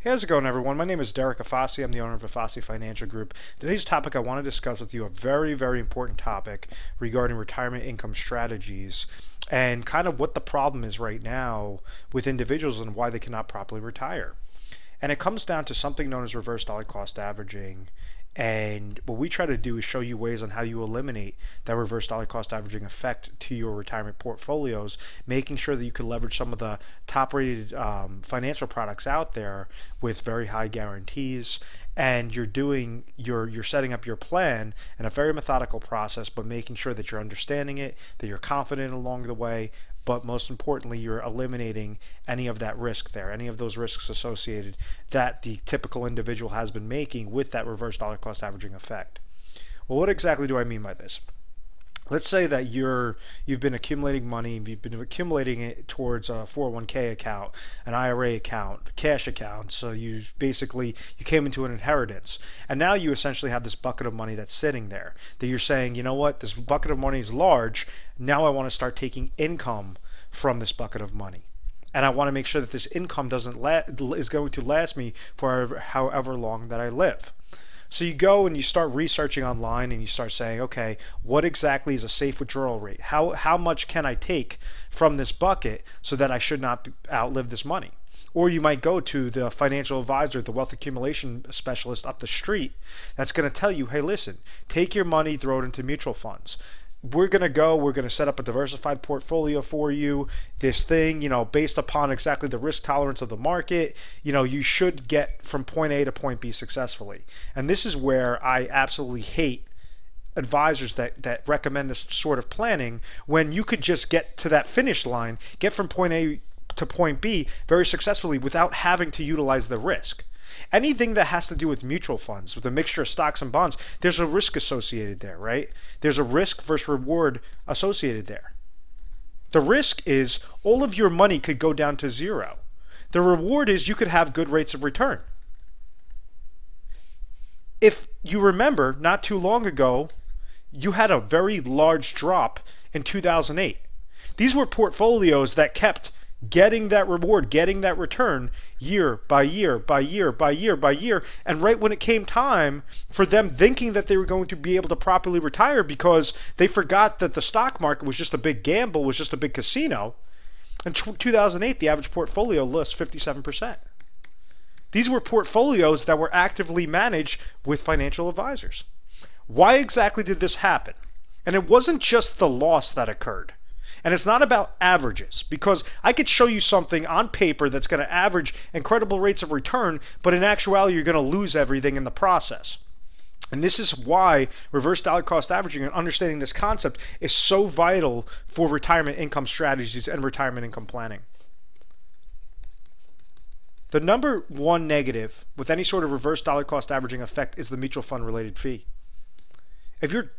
Hey, how's it going, everyone? My name is Derek Afasi. I'm the owner of Afasi Financial Group. Today's topic, I want to discuss with you a very, very important topic regarding retirement income strategies and kind of what the problem is right now with individuals and why they cannot properly retire. And it comes down to something known as reverse dollar cost averaging. And what we try to do is show you ways on how you eliminate that reverse dollar cost averaging effect to your retirement portfolios, making sure that you can leverage some of the top rated financial products out there with very high guarantees. And you're setting up your plan in a very methodical process, but making sure that you're understanding it, that you're confident along the way, but most importantly, you're eliminating any of that risk there, any of those risks associated that the typical individual has been making with that reverse dollar cost averaging effect. Well, what exactly do I mean by this? Let's say that you've been accumulating money, you've been accumulating it towards a 401k account, an IRA account, cash account. So you came into an inheritance, and now you essentially have this bucket of money that's sitting there that you're saying, you know what, this bucket of money is large. Now I want to start taking income from this bucket of money. And I want to make sure that this income is going to last me for however long that I live. So you go and you start researching online and you start saying, okay, what exactly is a safe withdrawal rate? How much can I take from this bucket so that I should not outlive this money? Or you might go to the financial advisor, the wealth accumulation specialist up the street that's going to tell you, hey, listen, take your money, throw it into mutual funds. We're going to set up a diversified portfolio for you. This thing, based upon exactly the risk tolerance of the market, you should get from point A to point B successfully. And this is where I absolutely hate advisors that recommend this sort of planning when you could just get to that finish line, get from point A to point B very successfully without having to utilize the risk. Anything that has to do with mutual funds, with a mixture of stocks and bonds, there's a risk associated there, right? There's a risk versus reward associated there. The risk is all of your money could go down to zero. The reward is you could have good rates of return. If you remember, not too long ago, you had a very large drop in 2008. These were portfolios that kept getting that reward, getting that return year by year by year by year by year. And right when it came time for them thinking that they were going to be able to properly retire because they forgot that the stock market was just a big gamble, was just a big casino, in 2008, the average portfolio lost 57%. These were portfolios that were actively managed with financial advisors. Why exactly did this happen? And it wasn't just the loss that occurred. And it's not about averages, because I could show you something on paper that's going to average incredible rates of return, but in actuality, you're going to lose everything in the process. And this is why reverse dollar cost averaging and understanding this concept is so vital for retirement income strategies and retirement income planning. The number one negative with any sort of reverse dollar cost averaging effect is the mutual fund related fee. If you're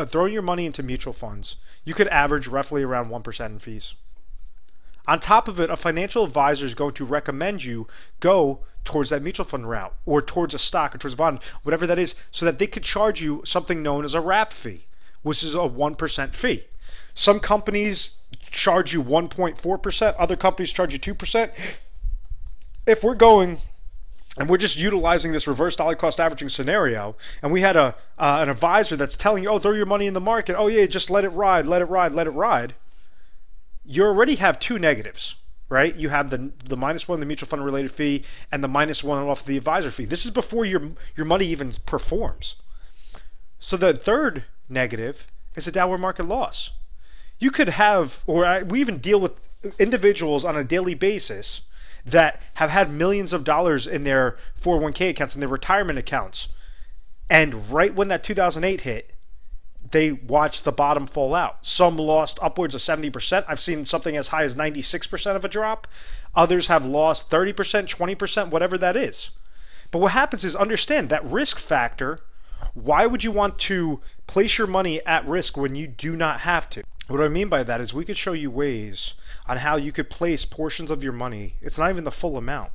throwing your money into mutual funds, you could average roughly around 1% in fees. On top of it, a financial advisor is going to recommend you go towards that mutual fund route or towards a stock or towards a bond, whatever that is, so that they could charge you something known as a wrap fee, which is a 1% fee. Some companies charge you 1.4%, other companies charge you 2%. If we're going and we're just utilizing this reverse dollar cost averaging scenario, and we had an advisor that's telling you, oh, throw your money in the market, oh yeah, just let it ride, let it ride, let it ride, you already have two negatives, right? You have the -1, the mutual fund related fee, and the -1 off the advisor fee. This is before your money even performs. So the third negative is a downward market loss. You could have, we even deal with individuals on a daily basis that have had millions of dollars in their 401k accounts and their retirement accounts. And right when that 2008 hit, they watched the bottom fall out. Some lost upwards of 70%. I've seen something as high as 96% of a drop. Others have lost 30%, 20%, whatever that is. But what happens is, understand that risk factor. Why would you want to place your money at risk when you do not have to? What I mean by that is we could show you ways on how you could place portions of your money. It's not even the full amount.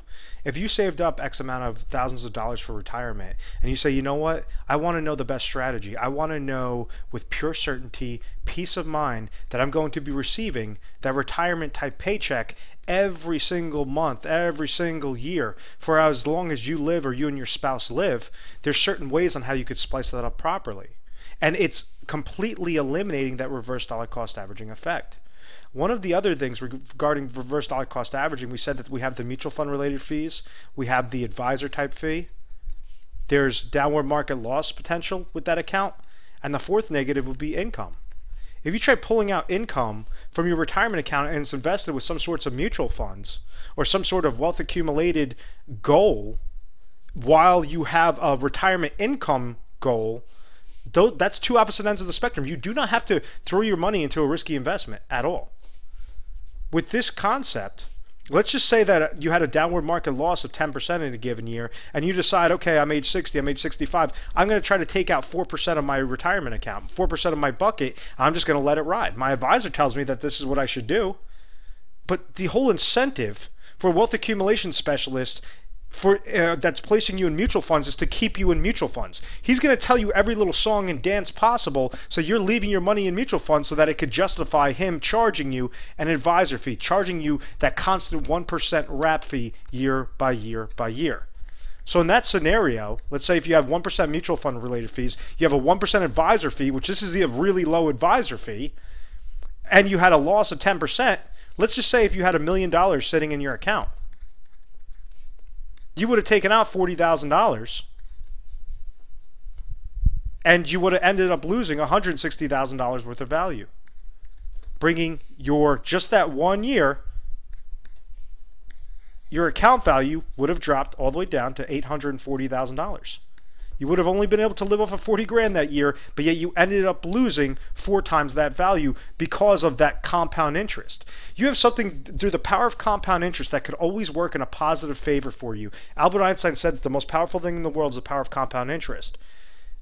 If you saved up X amount of thousands of dollars for retirement and you say, you know what, I want to know the best strategy. I want to know with pure certainty, peace of mind that I'm going to be receiving that retirement type paycheck every single month, every single year, for as long as you live or you and your spouse live. There's certain ways on how you could splice that up properly. And it's completely eliminating that reverse dollar cost averaging effect. One of the other things regarding reverse dollar cost averaging, we said that we have the mutual fund related fees, we have the advisor type fee, there's downward market loss potential with that account, and the fourth negative would be income. If you try pulling out income from your retirement account and it's invested with some sorts of mutual funds or some sort of wealth accumulated goal while you have a retirement income goal, that's two opposite ends of the spectrum. You do not have to throw your money into a risky investment at all. With this concept, let's just say that you had a downward market loss of 10% in a given year, and you decide, okay, I'm age 60, I'm age 65, I'm going to try to take out 4% of my retirement account, 4% of my bucket, I'm just going to let it ride. My advisor tells me that this is what I should do. But the whole incentive for a wealth accumulation specialist that's placing you in mutual funds is to keep you in mutual funds. He's going to tell you every little song and dance possible, so you're leaving your money in mutual funds so that it could justify him charging you an advisor fee, charging you that constant 1% wrap fee year by year by year. So in that scenario, let's say if you have 1% mutual fund related fees, you have a 1% advisor fee, which this is a really low advisor fee, and you had a loss of 10%, let's just say if you had $1 million sitting in your account, you would have taken out $40,000 and you would have ended up losing $160,000 worth of value, bringing your, just that 1 year, your account value would have dropped all the way down to $840,000. You would have only been able to live off of 40 grand that year, but yet you ended up losing 4 times that value because of that compound interest. You have something through the power of compound interest that could always work in a positive favor for you. Albert Einstein said that the most powerful thing in the world is the power of compound interest.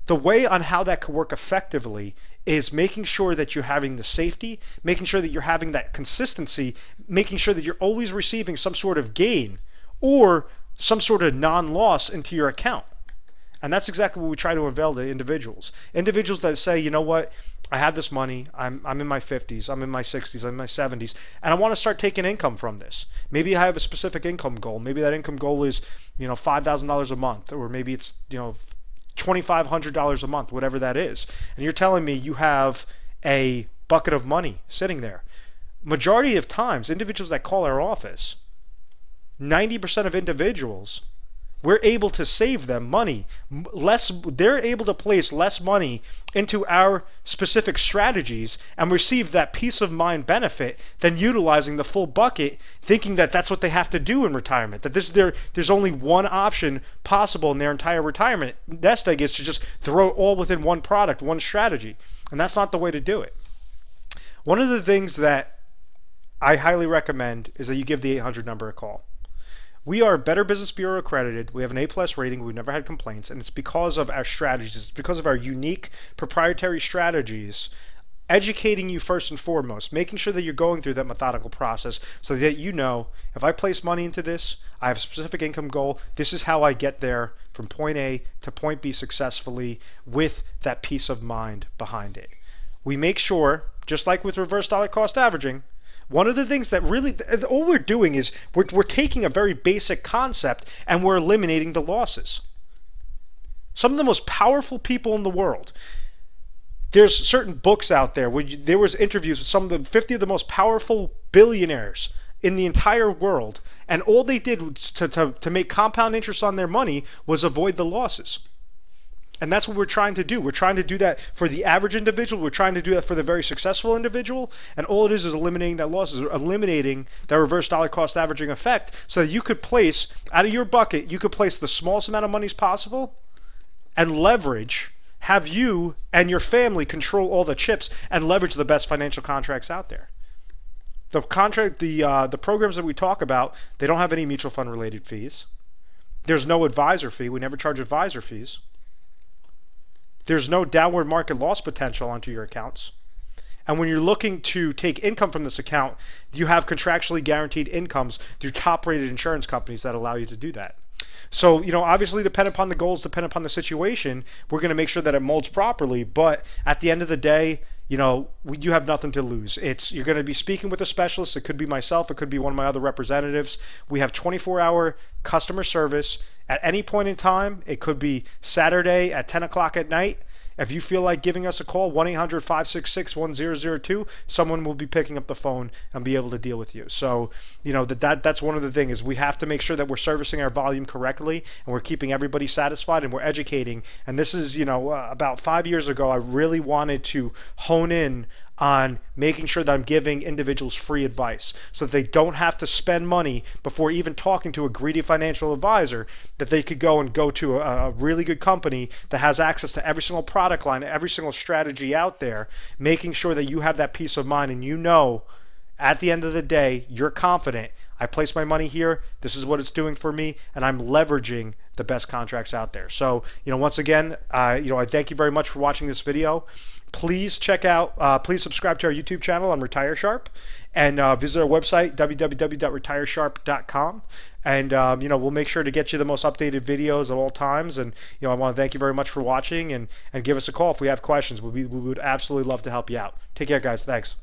The way on how that could work effectively is making sure that you're having the safety, making sure that you're having that consistency, making sure that you're always receiving some sort of gain or some sort of non-loss into your account. And that's exactly what we try to unveil to individuals. Individuals that say, you know what, I have this money, I'm in my 50s, I'm in my 60s, I'm in my 70s, and I want to start taking income from this. Maybe I have a specific income goal. Maybe that income goal is, you know, $5,000 a month, or maybe it's, you know, $2,500 a month, whatever that is. And you're telling me you have a bucket of money sitting there. Majority of times, individuals that call our office, 90% of individuals, we're able to save them money. They're able to place less money into our specific strategies and receive that peace of mind benefit than utilizing the full bucket, thinking that that's what they have to do in retirement, that there's only one option possible in their entire retirement nest egg is to just throw it all within one product, one strategy. And that's not the way to do it. One of the things that I highly recommend is that you give the 800 number a call. We are Better Business Bureau accredited. We have an A+ rating. We've never had complaints, and it's because of our strategies. It's because of our unique proprietary strategies, educating you first and foremost, making sure that you're going through that methodical process so that you know, if I place money into this, I have a specific income goal, this is how I get there from point A to point B successfully with that peace of mind behind it. We make sure, just like with reverse dollar cost averaging, one of the things that really, all we're doing is we're taking a very basic concept and we're eliminating the losses. Some of the most powerful people in the world, there's certain books out there where there was interviews with some of the 50 of the most powerful billionaires in the entire world, and all they did to make compound interest on their money was avoid the losses. And that's what we're trying to do. We're trying to do that for the average individual. We're trying to do that for the very successful individual. And all it is eliminating that losses, eliminating that reverse dollar cost averaging effect so that you could place, out of your bucket, you could place the smallest amount of money as possible and leverage, have you and your family control all the chips and leverage the best financial contracts out there. The programs that we talk about, they don't have any mutual fund related fees. There's no advisor fee. We never charge advisor fees. There's no downward market loss potential onto your accounts. And when you're looking to take income from this account, you have contractually guaranteed incomes through top-rated insurance companies that allow you to do that. So, you know, obviously depending upon the goals, depending upon the situation, we're going to make sure that it molds properly. But at the end of the day, you know, you have nothing to lose. You're going to be speaking with a specialist. It could be myself. It could be one of my other representatives. We have 24-hour customer service at any point in time. It could be Saturday at 10 o'clock at night. If you feel like giving us a call, 1-800-566-1002, someone will be picking up the phone and be able to deal with you. So, you know, that's one of the things is we have to make sure that we're servicing our volume correctly and we're keeping everybody satisfied and we're educating. And this is, you know, about 5 years ago, I really wanted to hone in on making sure that I'm giving individuals free advice so that they don't have to spend money before even talking to a greedy financial advisor, that they could go to a really good company that has access to every single product line, every single strategy out there, making sure that you have that peace of mind and you know at the end of the day, you're confident. I place my money here, this is what it's doing for me, and I'm leveraging the best contracts out there. So, you know, once again, you know, I thank you very much for watching this video. Please check out, please subscribe to our YouTube channel on Retire Sharp, and visit our website, www.retiresharp.com. And, you know, we'll make sure to get you the most updated videos at all times. And, you know, I want to thank you very much for watching, and give us a call if we have questions. We would absolutely love to help you out. Take care, guys. Thanks.